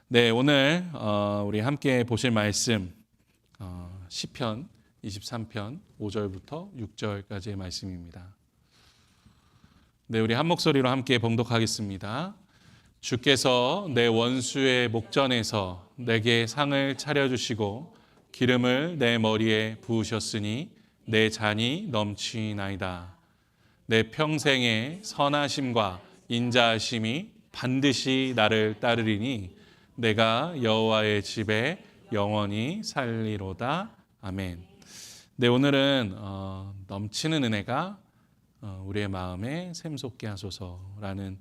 네, 오늘 우리 함께 보실 말씀 시편 23편 5절부터 6절까지의 말씀입니다. 네, 우리 한 목소리로 함께 봉독하겠습니다. 주께서 내 원수의 목전에서 내게 상을 차려주시고 기름을 내 머리에 부으셨으니 내 잔이 넘치나이다. 내 평생의 선하심과 인자하심이 반드시 나를 따르리니 내가 여호와의 집에 영원히 살리로다. 아멘. 네, 오늘은 넘치는 은혜가 우리의 마음에 샘솟게 하소서라는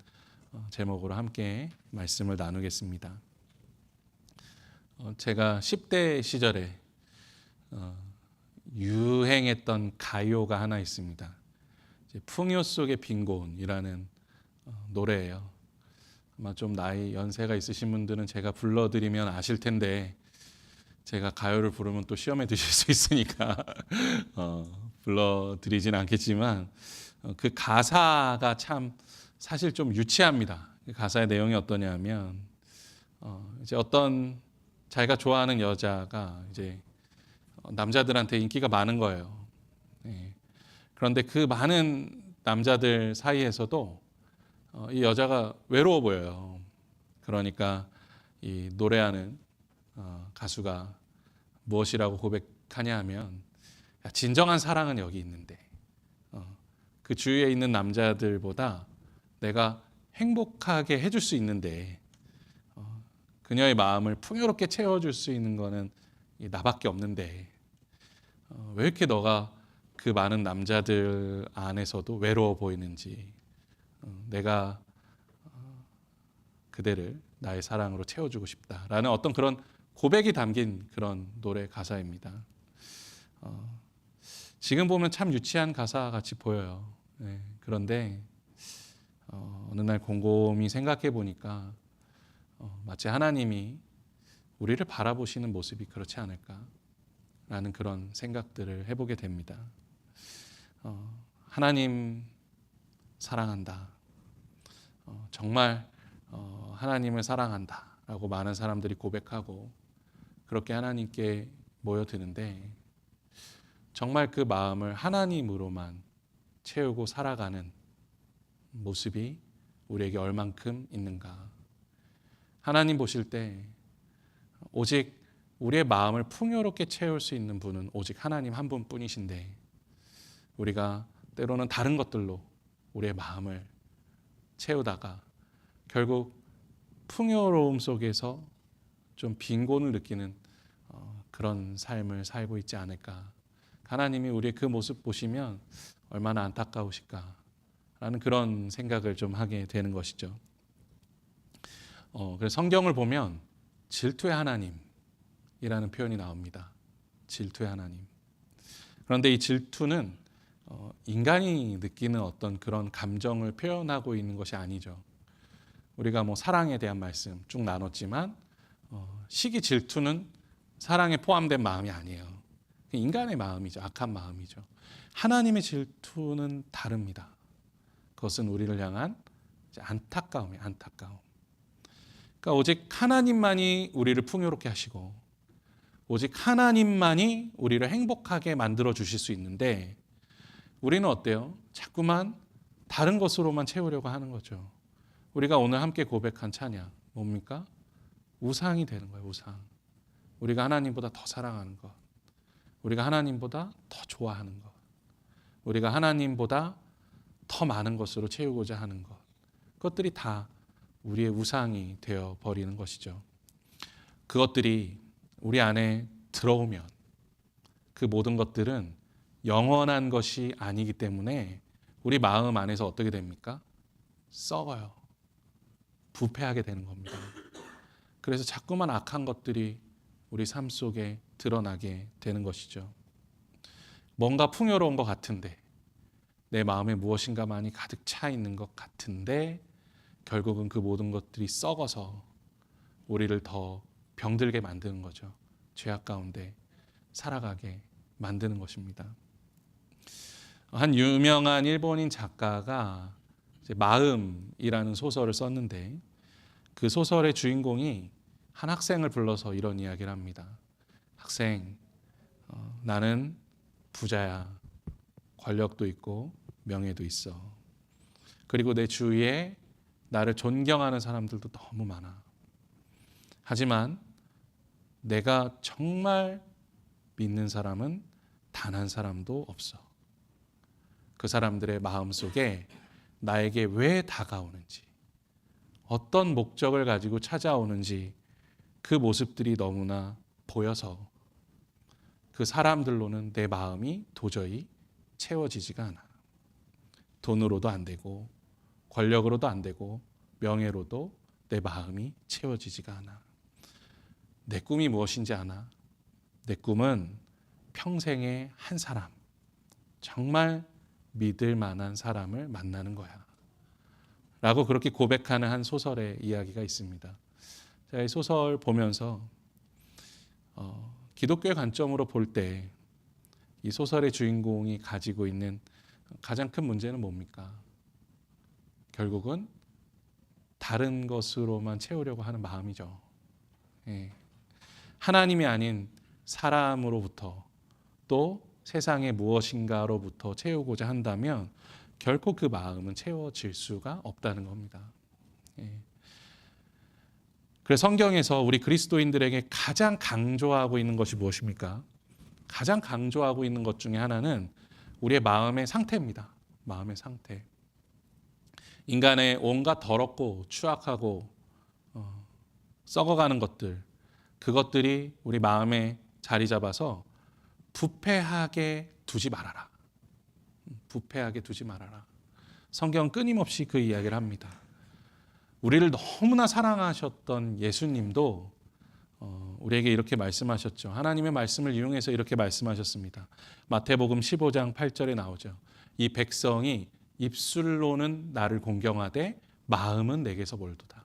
제목으로 함께 말씀을 나누겠습니다. 제가 10대 시절에 유행했던 가요가 하나 있습니다. 풍요 속의 빈곤이라는 노래예요. 아마 좀 나이 연세가 있으신 분들은 제가 불러드리면 아실 텐데 제가 가요를 부르면 또 시험에 드실 수 있으니까 불러드리진 않겠지만 그 가사가 참 사실 좀 유치합니다. 그 가사의 내용이 어떠냐면 이제 어떤 자기가 좋아하는 여자가 이제 남자들한테 인기가 많은 거예요. 그런데 그 많은 남자들 사이에서도 이 여자가 외로워 보여요. 그러니까 이 노래하는 가수가 무엇이라고 고백하냐 하면, 진정한 사랑은 여기 있는데 그 주위에 있는 남자들보다 내가 행복하게 해줄 수 있는데 그녀의 마음을 풍요롭게 채워줄 수 있는 거는 나밖에 없는데 왜 이렇게 너가 그 많은 남자들 안에서도 외로워 보이는지, 내가 그대를 나의 사랑으로 채워주고 싶다라는 어떤 그런 고백이 담긴 그런 노래 가사입니다. 지금 보면 참 유치한 가사 같이 보여요. 그런데 어느 날 곰곰이 생각해 보니까 마치 하나님이 우리를 바라보시는 모습이 그렇지 않을까라는 그런 생각들을 해보게 됩니다. 하나님 사랑한다. 정말 하나님을 사랑한다라고 많은 사람들이 고백하고 그렇게 하나님께 모여드는데, 정말 그 마음을 하나님으로만 채우고 살아가는 모습이 우리에게 얼만큼 있는가. 하나님 보실 때 오직 우리의 마음을 풍요롭게 채울 수 있는 분은 오직 하나님 한 분뿐이신데, 우리가 때로는 다른 것들로 우리의 마음을 채우다가 결국 풍요로움 속에서 좀 빈곤을 느끼는 그런 삶을 살고 있지 않을까. 하나님이 우리의 그 모습 보시면 얼마나 안타까우실까라는 그런 생각을 좀 하게 되는 것이죠. 그래서 성경을 보면 질투의 하나님이라는 표현이 나옵니다. 질투의 하나님. 그런데 이 질투는 인간이 느끼는 어떤 그런 감정을 표현하고 있는 것이 아니죠. 우리가 뭐 사랑에 대한 말씀 쭉 나눴지만 시기 질투는 사랑에 포함된 마음이 아니에요. 인간의 마음이죠. 악한 마음이죠. 하나님의 질투는 다릅니다. 그것은 우리를 향한 안타까움이에요. 안타까움. 그러니까 오직 하나님만이 우리를 풍요롭게 하시고 오직 하나님만이 우리를 행복하게 만들어 주실 수 있는데, 우리는 어때요? 자꾸만 다른 것으로만 채우려고 하는 거죠. 우리가 오늘 함께 고백한 찬양 뭡니까? 우상이 되는 거예요. 우상. 우리가 하나님보다 더 사랑하는 것, 우리가 하나님보다 더 좋아하는 것, 우리가 하나님보다 더 많은 것으로 채우고자 하는 것, 그것들이 다 우리의 우상이 되어 버리는 것이죠. 그것들이 우리 안에 들어오면 그 모든 것들은 영원한 것이 아니기 때문에 우리 마음 안에서 어떻게 됩니까? 썩어요. 부패하게 되는 겁니다. 그래서 자꾸만 악한 것들이 우리 삶 속에 드러나게 되는 것이죠. 뭔가 풍요로운 것 같은데, 내 마음에 무엇인가 많이 가득 차 있는 것 같은데, 결국은 그 모든 것들이 썩어서 우리를 더 병들게 만드는 거죠. 죄악 가운데 살아가게 만드는 것입니다. 한 유명한 일본인 작가가 마음이라는 소설을 썼는데, 그 소설의 주인공이 한 학생을 불러서 이런 이야기를 합니다. 학생, 나는 부자야. 권력도 있고 명예도 있어. 그리고 내 주위에 나를 존경하는 사람들도 너무 많아. 하지만 내가 정말 믿는 사람은 단 한 사람도 없어. 그 사람들의 마음속에 나에게 왜 다가오는지, 어떤 목적을 가지고 찾아오는지 그 모습들이 너무나 보여서 그 사람들로는 내 마음이 도저히 채워지지가 않아. 돈으로도 안 되고 권력으로도 안 되고 명예로도 내 마음이 채워지지가 않아. 내 꿈이 무엇인지 아나? 내 꿈은 평생에 한 사람, 정말 믿을 만한 사람을 만나는 거야. 라고 그렇게 고백하는 한 소설의 이야기가 있습니다. 제가 이 소설 보면서 기독교의 관점으로 볼 때 이 소설의 주인공이 가지고 있는 가장 큰 문제는 뭡니까? 결국은 다른 것으로만 채우려고 하는 마음이죠. 예. 하나님이 아닌 사람으로부터 또 세상의 무엇인가로부터 채우고자 한다면 결코 그 마음은 채워질 수가 없다는 겁니다. 예. 그래서 성경에서 우리 그리스도인들에게 가장 강조하고 있는 것이 무엇입니까? 가장 강조하고 있는 것 중에 하나는 우리의 마음의 상태입니다. 마음의 상태. 인간의 온갖 더럽고 추악하고 썩어가는 것들, 그것들이 우리 마음에 자리 잡아서 부패하게 두지 말아라. 부패하게 두지 말아라. 성경은 끊임없이 그 이야기를 합니다. 우리를 너무나 사랑하셨던 예수님도 우리에게 이렇게 말씀하셨죠. 하나님의 말씀을 이용해서 이렇게 말씀하셨습니다. 마태복음 15장 8절에 나오죠. 이 백성이 입술로는 나를 공경하되 마음은 내게서 멀도다.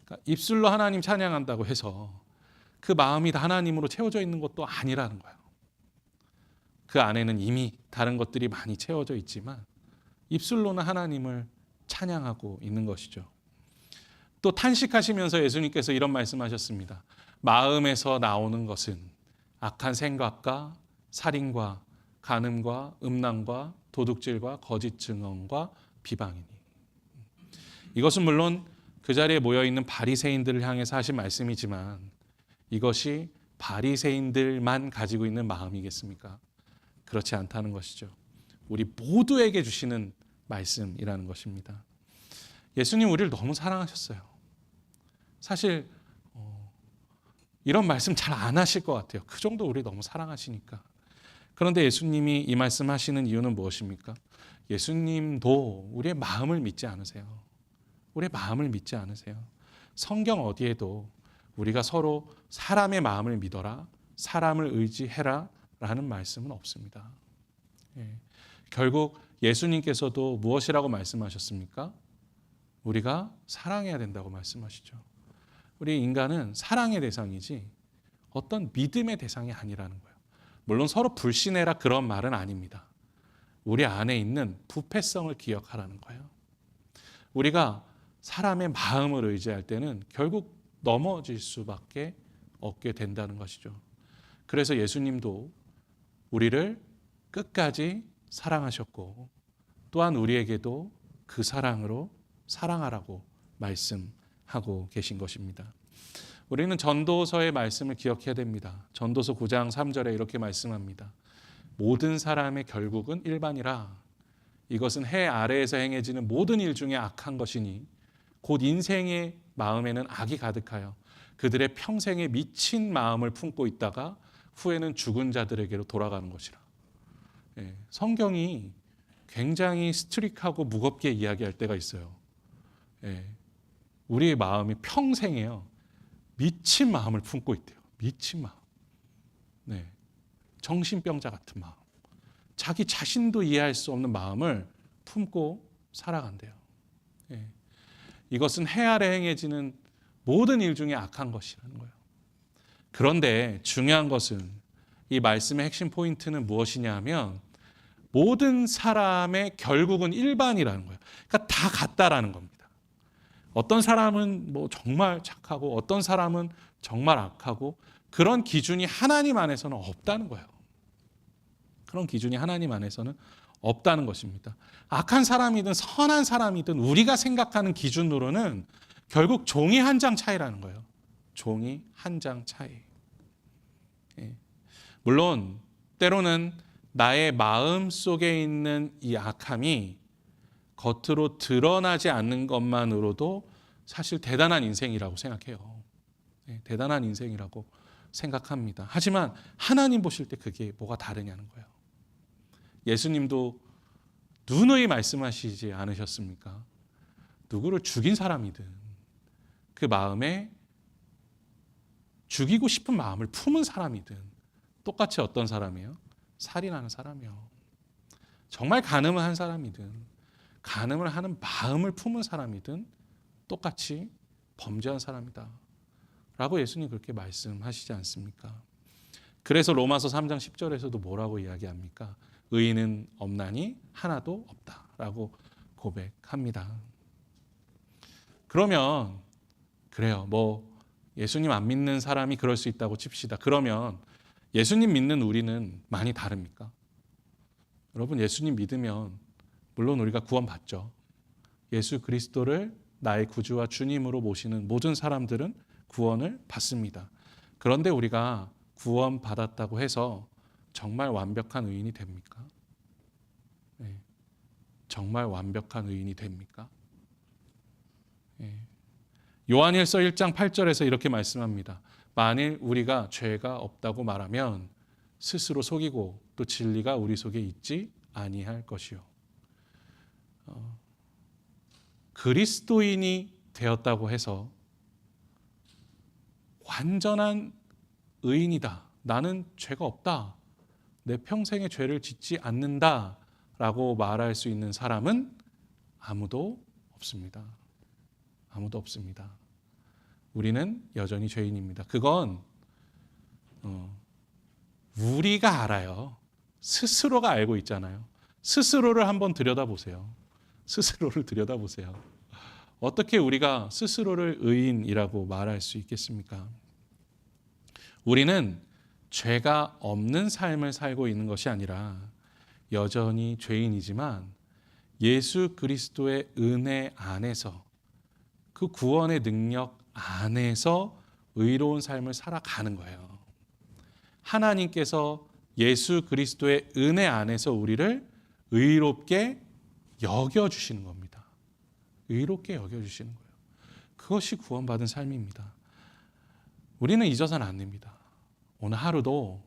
그러니까 입술로 하나님 찬양한다고 해서 그 마음이 다 하나님으로 채워져 있는 것도 아니라는 거예요. 그 안에는 이미 다른 것들이 많이 채워져 있지만 입술로는 하나님을 찬양하고 있는 것이죠. 또 탄식하시면서 예수님께서 이런 말씀하셨습니다. 마음에서 나오는 것은 악한 생각과 살인과 간음과 음란과 도둑질과 거짓 증언과 비방이니. 이것은 물론 그 자리에 모여있는 바리새인들을 향해서 하신 말씀이지만 이것이 바리새인들만 가지고 있는 마음이겠습니까? 그렇지 않다는 것이죠. 우리 모두에게 주시는 말씀이라는 것입니다. 예수님 우리를 너무 사랑하셨어요. 사실 이런 말씀 잘 안 하실 것 같아요. 그 정도 우리 너무 사랑하시니까. 그런데 예수님이 이 말씀 하시는 이유는 무엇입니까? 예수님도 우리의 마음을 믿지 않으세요. 우리의 마음을 믿지 않으세요. 성경 어디에도 우리가 서로 사람의 마음을 믿어라, 사람을 의지해라 라는 말씀은 없습니다. 예. 결국 예수님께서도 무엇이라고 말씀하셨습니까? 우리가 사랑해야 된다고 말씀하시죠. 우리 인간은 사랑의 대상이지 어떤 믿음의 대상이 아니라는 거예요. 물론 서로 불신해라 그런 말은 아닙니다. 우리 안에 있는 부패성을 기억하라는 거예요. 우리가 사람의 마음을 의지할 때는 결국 넘어질 수밖에 없게 된다는 것이죠. 그래서 예수님도 우리를 끝까지 사랑하셨고 또한 우리에게도 그 사랑으로 사랑하라고 말씀하고 계신 것입니다. 우리는 전도서의 말씀을 기억해야 됩니다. 전도서 9장 3절에 이렇게 말씀합니다. 모든 사람의 결국은 일반이라. 이것은 해 아래에서 행해지는 모든 일 중에 악한 것이니 곧 인생의 마음에는 악이 가득하여 그들의 평생에 미친 마음을 품고 있다가 후에는 죽은 자들에게로 돌아가는 것이라. 예, 성경이 굉장히 스트릭하고 무겁게 이야기할 때가 있어요. 예, 우리의 마음이 평생에요. 미친 마음을 품고 있대요. 미친 마음. 네, 정신병자 같은 마음. 자기 자신도 이해할 수 없는 마음을 품고 살아간대요. 예, 이것은 해 아래 행해지는 모든 일 중에 악한 것이라는 거예요. 그런데 중요한 것은 이 말씀의 핵심 포인트는 무엇이냐 하면 모든 사람의 결국은 일반이라는 거예요. 그러니까 다 같다라는 겁니다. 어떤 사람은 뭐 정말 착하고 어떤 사람은 정말 악하고 그런 기준이 하나님 안에서는 없다는 거예요. 그런 기준이 하나님 안에서는 없다는 것입니다. 악한 사람이든 선한 사람이든 우리가 생각하는 기준으로는 결국 종이 한 장 차이라는 거예요. 종이 한 장 차이. 예. 물론 때로는 나의 마음 속에 있는 이 악함이 겉으로 드러나지 않는 것만으로도 사실 대단한 인생이라고 생각해요. 예, 대단한 인생이라고 생각합니다. 하지만 하나님 보실 때 그게 뭐가 다르냐는 거예요. 예수님도 누누이 말씀하시지 않으셨습니까? 누구를 죽인 사람이든 그 마음에 죽이고 싶은 마음을 품은 사람이든 똑같이 어떤 사람이에요? 살인하는 사람이요. 정말 간음을 한 사람이든 간음을 하는 마음을 품은 사람이든 똑같이 범죄한 사람이다 라고 예수님 그렇게 말씀하시지 않습니까? 그래서 로마서 3장 10절에서도 뭐라고 이야기합니까? 의인은 없나니 하나도 없다라고 고백합니다. 그러면 그래요. 뭐 예수님 안 믿는 사람이 그럴 수 있다고 칩시다. 그러면 예수님 믿는 우리는 많이 다릅니까? 여러분, 예수님 믿으면 물론 우리가 구원받죠. 예수 그리스도를 나의 구주와 주님으로 모시는 모든 사람들은 구원을 받습니다. 그런데 우리가 구원받았다고 해서 정말 완벽한 의인이 됩니까? 네. 정말 완벽한 의인이 됩니까? 네. 요한일서 1장 8절에서 이렇게 말씀합니다. 만일 우리가 죄가 없다고 말하면 스스로 속이고 또 진리가 우리 속에 있지 아니할 것이요. 그리스도인이 되었다고 해서 완전한 의인이다. 나는 죄가 없다. 내 평생에 죄를 짓지 않는다. 라고 말할 수 있는 사람은 아무도 없습니다. 아무도 없습니다. 우리는 여전히 죄인입니다. 그건 우리가 알아요. 스스로가 알고 있잖아요. 스스로를 한번 들여다보세요. 스스로를 들여다보세요. 어떻게 우리가 스스로를 의인이라고 말할 수 있겠습니까? 우리는 죄가 없는 삶을 살고 있는 것이 아니라 여전히 죄인이지만 예수 그리스도의 은혜 안에서 그 구원의 능력 안에서 의로운 삶을 살아가는 거예요. 하나님께서 예수 그리스도의 은혜 안에서 우리를 의롭게 여겨주시는 겁니다. 의롭게 여겨주시는 거예요. 그것이 구원받은 삶입니다. 우리는 잊어서는 안 됩니다. 오늘 하루도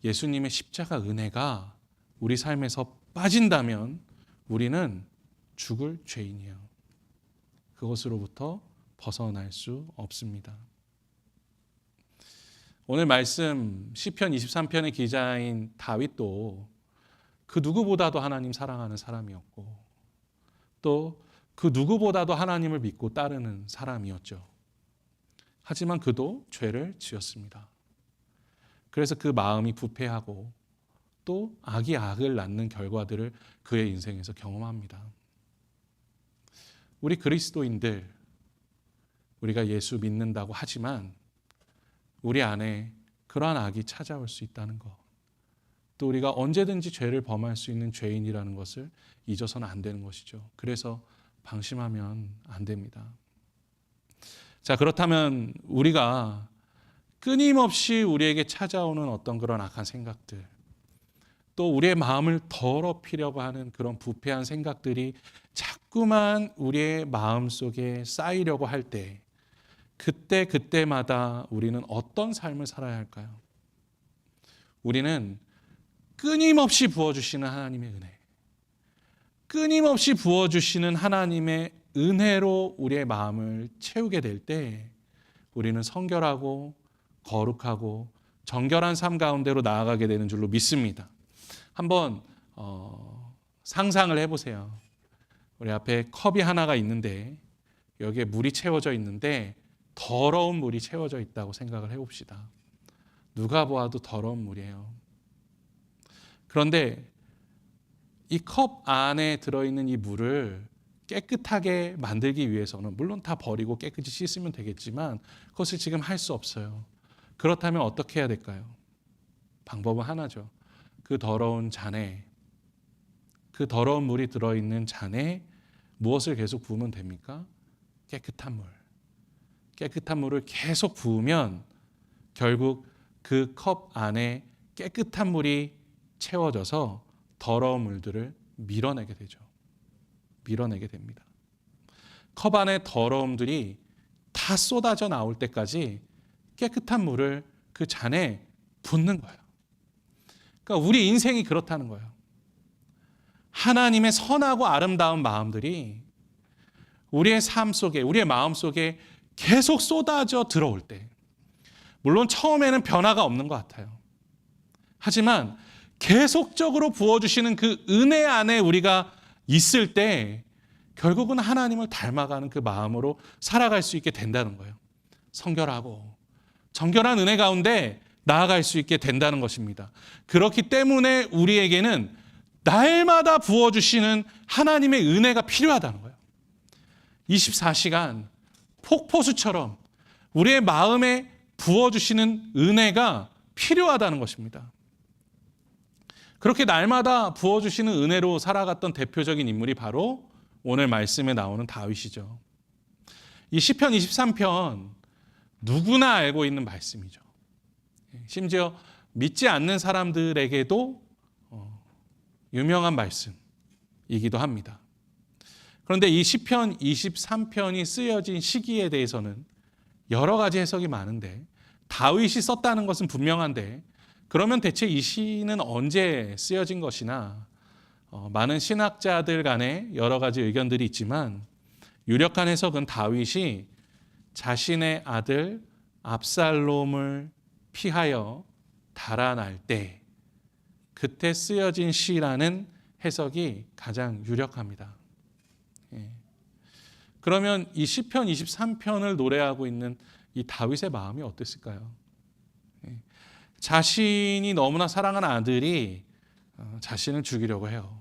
예수님의 십자가 은혜가 우리 삶에서 빠진다면 우리는 죽을 죄인이에요. 그것으로부터 벗어날 수 없습니다. 오늘 말씀 시편 23편의 기자인 다윗도 그 누구보다도 하나님 사랑하는 사람이었고 또 그 누구보다도 하나님을 믿고 따르는 사람이었죠. 하지만 그도 죄를 지었습니다. 그래서 그 마음이 부패하고 또 악이 악을 낳는 결과들을 그의 인생에서 경험합니다. 우리 그리스도인들, 우리가 예수 믿는다고 하지만 우리 안에 그러한 악이 찾아올 수 있다는 것, 또 우리가 언제든지 죄를 범할 수 있는 죄인이라는 것을 잊어서는 안 되는 것이죠. 그래서 방심하면 안 됩니다. 자, 그렇다면 우리가 끊임없이 우리에게 찾아오는 어떤 그런 악한 생각들, 또 우리의 마음을 더럽히려고 하는 그런 부패한 생각들이 자꾸만 우리의 마음 속에 쌓이려고 할 때 그때마다 우리는 어떤 삶을 살아야 할까요? 우리는 끊임없이 부어주시는 하나님의 은혜, 끊임없이 부어주시는 하나님의 은혜로 우리의 마음을 채우게 될 때 우리는 성결하고 거룩하고 정결한 삶 가운데로 나아가게 되는 줄로 믿습니다. 한번 상상을 해보세요. 우리 앞에 컵이 하나가 있는데 여기에 물이 채워져 있는데 더러운 물이 채워져 있다고 생각을 해봅시다. 누가 보아도 더러운 물이에요. 그런데 이 컵 안에 들어있는 이 물을 깨끗하게 만들기 위해서는 물론 다 버리고 깨끗이 씻으면 되겠지만 그것을 지금 할 수 없어요. 그렇다면 어떻게 해야 될까요? 방법은 하나죠. 그 더러운 잔에, 그 더러운 물이 들어있는 잔에 무엇을 계속 부으면 됩니까? 깨끗한 물. 깨끗한 물을 계속 부으면 결국 그 컵 안에 깨끗한 물이 채워져서 더러운 물들을 밀어내게 되죠. 밀어내게 됩니다. 컵 안에 더러움들이 다 쏟아져 나올 때까지 깨끗한 물을 그 잔에 붓는 거예요. 그러니까 우리 인생이 그렇다는 거예요. 하나님의 선하고 아름다운 마음들이 우리의 삶 속에, 우리의 마음 속에 계속 쏟아져 들어올 때, 물론 처음에는 변화가 없는 것 같아요. 하지만 계속적으로 부어주시는 그 은혜 안에 우리가 있을 때 결국은 하나님을 닮아가는 그 마음으로 살아갈 수 있게 된다는 거예요. 성결하고 정결한 은혜 가운데 나아갈 수 있게 된다는 것입니다. 그렇기 때문에 우리에게는 날마다 부어주시는 하나님의 은혜가 필요하다는 거예요. 24시간 폭포수처럼 우리의 마음에 부어주시는 은혜가 필요하다는 것입니다. 그렇게 날마다 부어주시는 은혜로 살아갔던 대표적인 인물이 바로 오늘 말씀에 나오는 다윗이죠. 이 시편 23편 누구나 알고 있는 말씀이죠. 심지어 믿지 않는 사람들에게도 유명한 말씀이기도 합니다. 그런데 이 시편 23편이 쓰여진 시기에 대해서는 여러 가지 해석이 많은데 다윗이 썼다는 것은 분명한데 그러면 대체 이 시는 언제 쓰여진 것이나 많은 신학자들 간에 여러 가지 의견들이 있지만 유력한 해석은 다윗이 자신의 아들 압살롬을 피하여 달아날 때 그때 쓰여진 시라는 해석이 가장 유력합니다. 그러면 이 시편 23편을 노래하고 있는 이 다윗의 마음이 어땠을까요? 자신이 너무나 사랑하는 아들이 자신을 죽이려고 해요.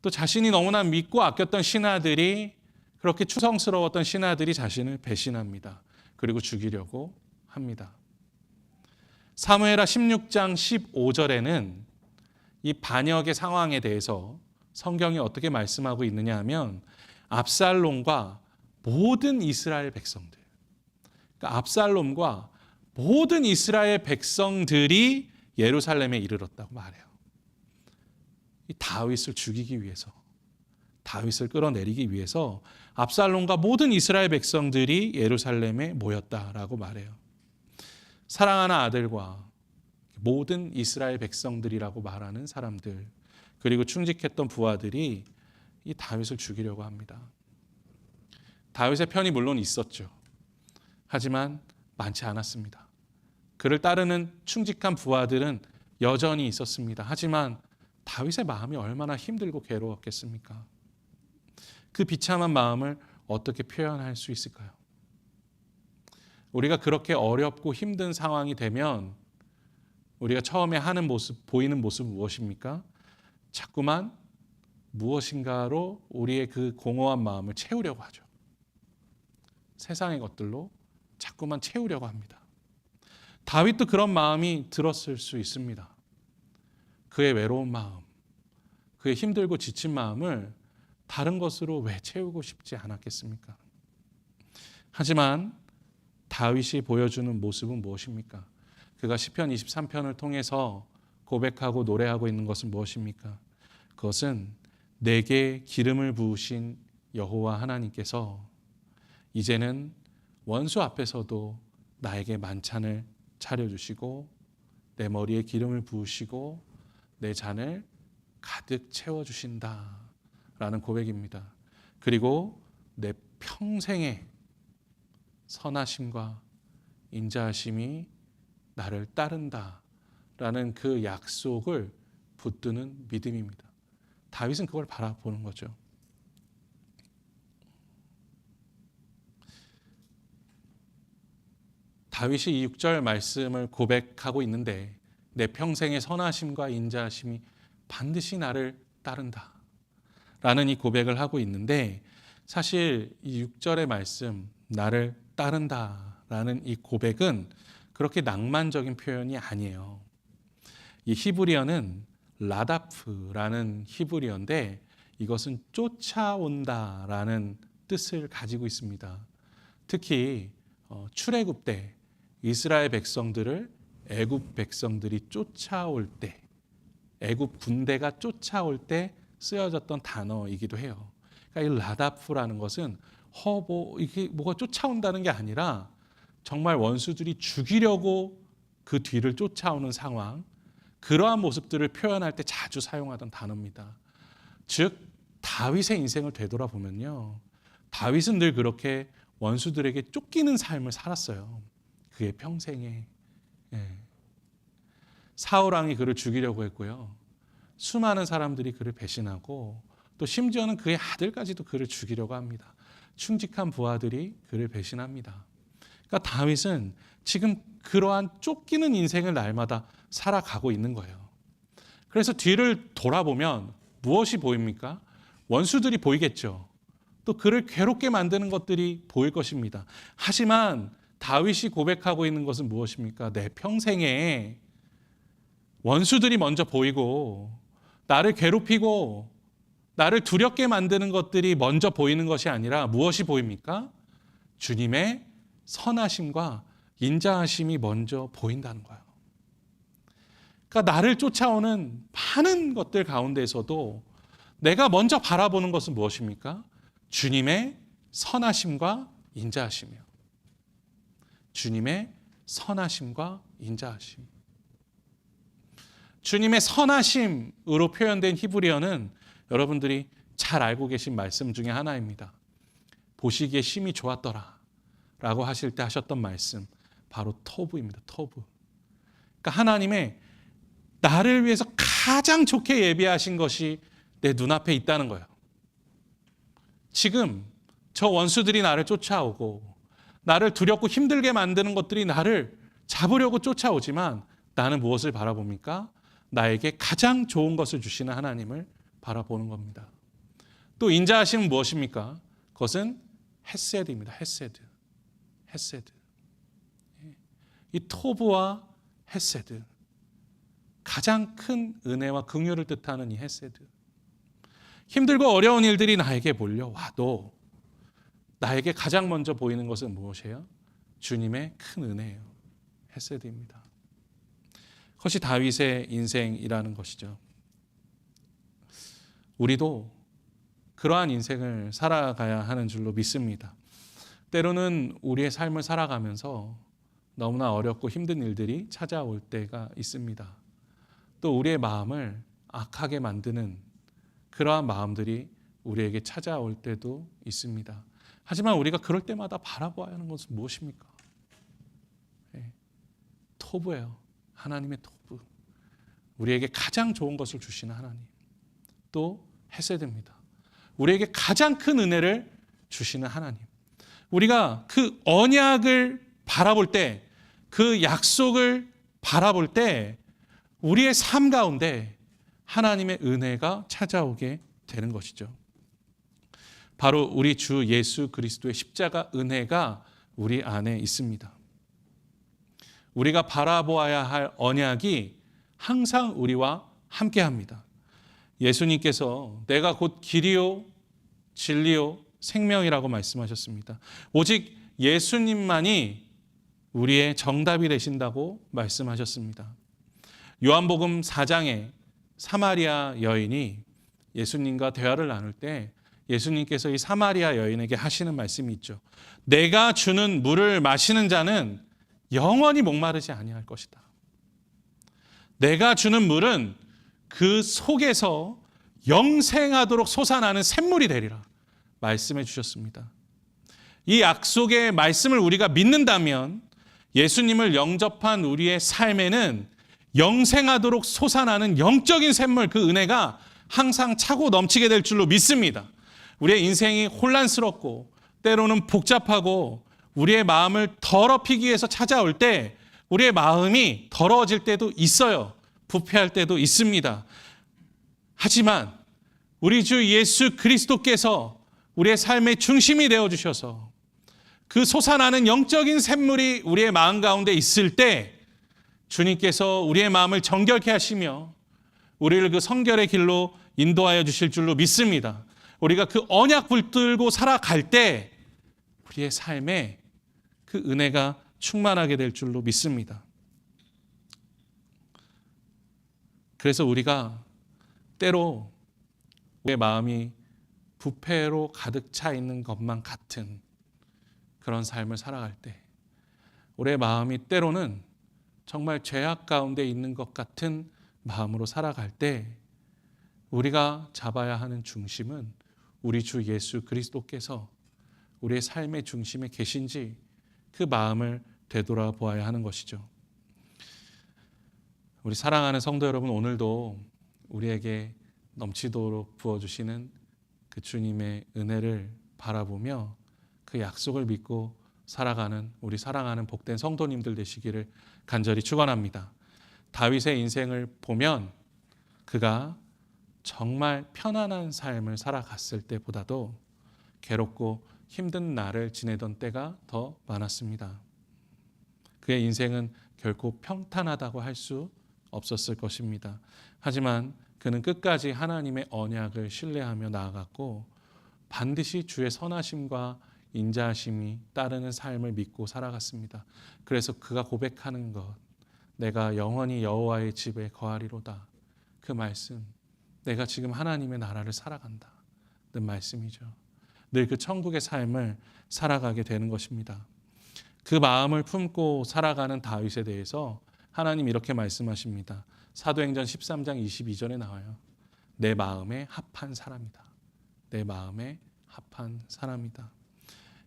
또 자신이 너무나 믿고 아꼈던 신하들이, 그렇게 추성스러웠던 신하들이 자신을 배신합니다. 그리고 죽이려고 합니다. 사무엘하 16장 15절에는 이 반역의 상황에 대해서 성경이 어떻게 말씀하고 있느냐 하면 압살롬과 모든 이스라엘 백성들, 그러니까 압살롬과 모든 이스라엘 백성들이 예루살렘에 이르렀다고 말해요. 이 다윗을 죽이기 위해서, 다윗을 끌어내리기 위해서 압살롬과 모든 이스라엘 백성들이 예루살렘에 모였다라고 말해요. 사랑하는 아들과 모든 이스라엘 백성들이라고 말하는 사람들, 그리고 충직했던 부하들이 이 다윗을 죽이려고 합니다. 다윗의 편이 물론 있었죠. 하지만 많지 않았습니다. 그를 따르는 충직한 부하들은 여전히 있었습니다. 하지만 다윗의 마음이 얼마나 힘들고 괴로웠겠습니까? 그 비참한 마음을 어떻게 표현할 수 있을까요? 우리가 그렇게 어렵고 힘든 상황이 되면 우리가 처음에 하는 모습, 보이는 모습은 무엇입니까? 자꾸만 무엇인가로 우리의 그 공허한 마음을 채우려고 하죠. 세상의 것들로 자꾸만 채우려고 합니다. 다윗도 그런 마음이 들었을 수 있습니다. 그의 외로운 마음, 그의 힘들고 지친 마음을 다른 것으로 왜 채우고 싶지 않았겠습니까? 하지만 다윗이 보여주는 모습은 무엇입니까? 그가 시편 23편을 통해서 고백하고 노래하고 있는 것은 무엇입니까? 그것은 내게 기름을 부으신 여호와 하나님께서 이제는 원수 앞에서도 나에게 만찬을 차려주시고 내 머리에 기름을 부으시고 내 잔을 가득 채워주신다 라는 고백입니다. 그리고 내 평생의 선하심과 인자하심이 나를 따른다 라는 그 약속을 붙드는 믿음입니다. 다윗은 그걸 바라보는 거죠. 다윗이 이 6절 말씀을 고백하고 있는데 내 평생의 선하심과 인자하심이 반드시 나를 따른다 라는 이 고백을 하고 있는데, 사실 이 6절의 말씀 나를 따른다 라는 이 고백은 그렇게 낭만적인 표현이 아니에요. 이 히브리어는 라다프라는 히브리어인데 이것은 쫓아온다 라는 뜻을 가지고 있습니다. 특히 출애굽 때 이스라엘 백성들을 애굽 백성들이 쫓아올 때, 애굽 군대가 쫓아올 때 쓰여졌던 단어이기도 해요. 그러니까 이 라다프라는 것은 이게 뭐가 쫓아온다는 게 아니라 정말 원수들이 죽이려고 그 뒤를 쫓아오는 상황, 그러한 모습들을 표현할 때 자주 사용하던 단어입니다. 즉 다윗의 인생을 되돌아보면요, 다윗은 늘 그렇게 원수들에게 쫓기는 삶을 살았어요. 그의 평생에. 사울 왕이 그를 죽이려고 했고요, 수많은 사람들이 그를 배신하고 또 심지어는 그의 아들까지도 그를 죽이려고 합니다. 충직한 부하들이 그를 배신합니다. 그러니까 다윗은 지금 그러한 쫓기는 인생을 날마다 살아가고 있는 거예요. 그래서 뒤를 돌아보면 무엇이 보입니까? 원수들이 보이겠죠. 또 그를 괴롭게 만드는 것들이 보일 것입니다. 하지만 다윗이 고백하고 있는 것은 무엇입니까? 내 평생에 원수들이 먼저 보이고 나를 괴롭히고 나를 두렵게 만드는 것들이 먼저 보이는 것이 아니라 무엇이 보입니까? 주님의 선하심과 인자하심이 먼저 보인다는 거예요. 그러니까 나를 쫓아오는 많은 것들 가운데서도 내가 먼저 바라보는 것은 무엇입니까? 주님의 선하심과 인자하심이요. 주님의 선하심과 인자하심. 주님의 선하심으로 표현된 히브리어는 여러분들이 잘 알고 계신 말씀 중에 하나입니다. 보시기에 심히 좋았더라 라고 하실 때 하셨던 말씀, 바로 토브입니다. 토브. 그러니까 하나님의 나를 위해서 가장 좋게 예비하신 것이 내 눈앞에 있다는 거예요. 지금 저 원수들이 나를 쫓아오고 나를 두렵고 힘들게 만드는 것들이 나를 잡으려고 쫓아오지만 나는 무엇을 바라봅니까? 나에게 가장 좋은 것을 주시는 하나님을 바라보는 겁니다. 또 인자하심은 무엇입니까? 그것은 헤세드입니다. 헤세드. 헤세드. 이 토브와 헤세드. 가장 큰 은혜와 긍휼을 뜻하는 이 헤세드. 힘들고 어려운 일들이 나에게 몰려와도 나에게 가장 먼저 보이는 것은 무엇이에요? 주님의 큰 은혜예요. 헤세드입니다. 그것이 다윗의 인생이라는 것이죠. 우리도 그러한 인생을 살아가야 하는 줄로 믿습니다. 때로는 우리의 삶을 살아가면서 너무나 어렵고 힘든 일들이 찾아올 때가 있습니다. 또 우리의 마음을 악하게 만드는 그러한 마음들이 우리에게 찾아올 때도 있습니다. 하지만 우리가 그럴 때마다 바라봐야 하는 것은 무엇입니까? 토브예요. 하나님의 토브. 우리에게 가장 좋은 것을 주시는 하나님. 또 헤세드입니다. 우리에게 가장 큰 은혜를 주시는 하나님. 우리가 그 언약을 바라볼 때, 그 약속을 바라볼 때 우리의 삶 가운데 하나님의 은혜가 찾아오게 되는 것이죠. 바로 우리 주 예수 그리스도의 십자가 은혜가 우리 안에 있습니다. 우리가 바라보아야 할 언약이 항상 우리와 함께합니다. 예수님께서 내가 곧 길이요 진리요 생명이라고 말씀하셨습니다. 오직 예수님만이 우리의 정답이 되신다고 말씀하셨습니다. 요한복음 4장에 사마리아 여인이 예수님과 대화를 나눌 때 예수님께서 이 사마리아 여인에게 하시는 말씀이 있죠. 내가 주는 물을 마시는 자는 영원히 목마르지 아니할 것이다. 내가 주는 물은 그 속에서 영생하도록 솟아나는 샘물이 되리라 말씀해 주셨습니다. 이 약속의 말씀을 우리가 믿는다면 예수님을 영접한 우리의 삶에는 영생하도록 솟아나는 영적인 샘물, 그 은혜가 항상 차고 넘치게 될 줄로 믿습니다. 우리의 인생이 혼란스럽고 때로는 복잡하고 우리의 마음을 더럽히기 위해서 찾아올 때 우리의 마음이 더러워질 때도 있어요. 부패할 때도 있습니다. 하지만 우리 주 예수 그리스도께서 우리의 삶의 중심이 되어주셔서 그 솟아나는 영적인 샘물이 우리의 마음 가운데 있을 때 주님께서 우리의 마음을 정결케 하시며 우리를 그 성결의 길로 인도하여 주실 줄로 믿습니다. 우리가 그 언약 붙들고 살아갈 때 우리의 삶에 그 은혜가 충만하게 될 줄로 믿습니다. 그래서 우리가 때로 우리의 마음이 부패로 가득 차 있는 것만 같은 그런 삶을 살아갈 때, 우리의 마음이 때로는 정말 죄악 가운데 있는 것 같은 마음으로 살아갈 때 우리가 잡아야 하는 중심은 우리 주 예수 그리스도께서 우리의 삶의 중심에 계신지 그 마음을 되돌아보아야 하는 것이죠. 우리 사랑하는 성도 여러분, 오늘도 우리에게 넘치도록 부어주시는 그 주님의 은혜를 바라보며 그 약속을 믿고 살아가는 우리 사랑하는 복된 성도님들 되시기를 간절히 축원합니다. 다윗의 인생을 보면 그가 정말 편안한 삶을 살아갔을 때보다도 괴롭고 힘든 날을 지내던 때가 더 많았습니다. 그의 인생은 결코 평탄하다고 할 수 없었을 것입니다. 하지만 그는 끝까지 하나님의 언약을 신뢰하며 나아갔고 반드시 주의 선하심과 인자하심이 따르는 삶을 믿고 살아갔습니다. 그래서 그가 고백하는 것, 내가 영원히 여호와의 집에 거하리로다. 그 말씀, 내가 지금 하나님의 나라를 살아간다는 말씀이죠. 늘 그 천국의 삶을 살아가게 되는 것입니다. 그 마음을 품고 살아가는 다윗에 대해서 하나님 이렇게 말씀하십니다. 사도행전 13장 22절에 나와요. 내 마음에 합한 사람이다. 내 마음에 합한 사람이다.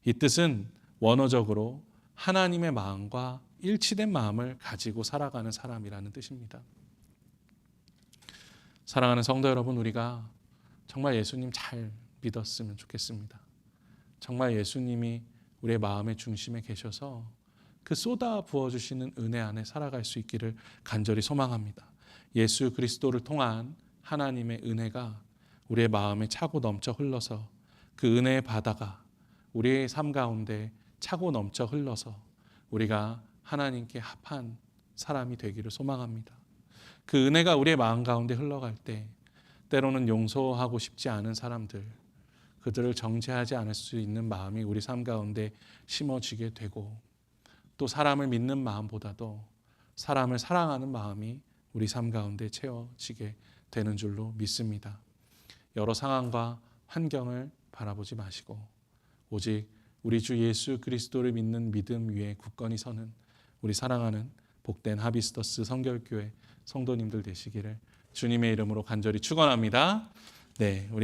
이 뜻은 원어적으로 하나님의 마음과 일치된 마음을 가지고 살아가는 사람이라는 뜻입니다. 사랑하는 성도 여러분, 우리가 정말 예수님 잘 믿었으면 좋겠습니다. 정말 예수님이 우리의 마음의 중심에 계셔서 그 쏟아 부어주시는 은혜 안에 살아갈 수 있기를 간절히 소망합니다. 예수 그리스도를 통한 하나님의 은혜가 우리의 마음에 차고 넘쳐 흘러서 그 은혜의 바다가 우리의 삶 가운데 차고 넘쳐 흘러서 우리가 하나님께 합한 사람이 되기를 소망합니다. 그 은혜가 우리의 마음 가운데 흘러갈 때 때로는 용서하고 싶지 않은 사람들, 그들을 정죄하지 않을 수 있는 마음이 우리 삶 가운데 심어지게 되고 또 사람을 믿는 마음보다도 사람을 사랑하는 마음이 우리 삶 가운데 채워지게 되는 줄로 믿습니다. 여러 상황과 환경을 바라보지 마시고 오직 우리 주 예수 그리스도를 믿는 믿음 위에 굳건히 서는 우리 사랑하는 복된 하비스터스 성결교회 성도님들 되시기를 주님의 이름으로 간절히 축원합니다. 네, 우리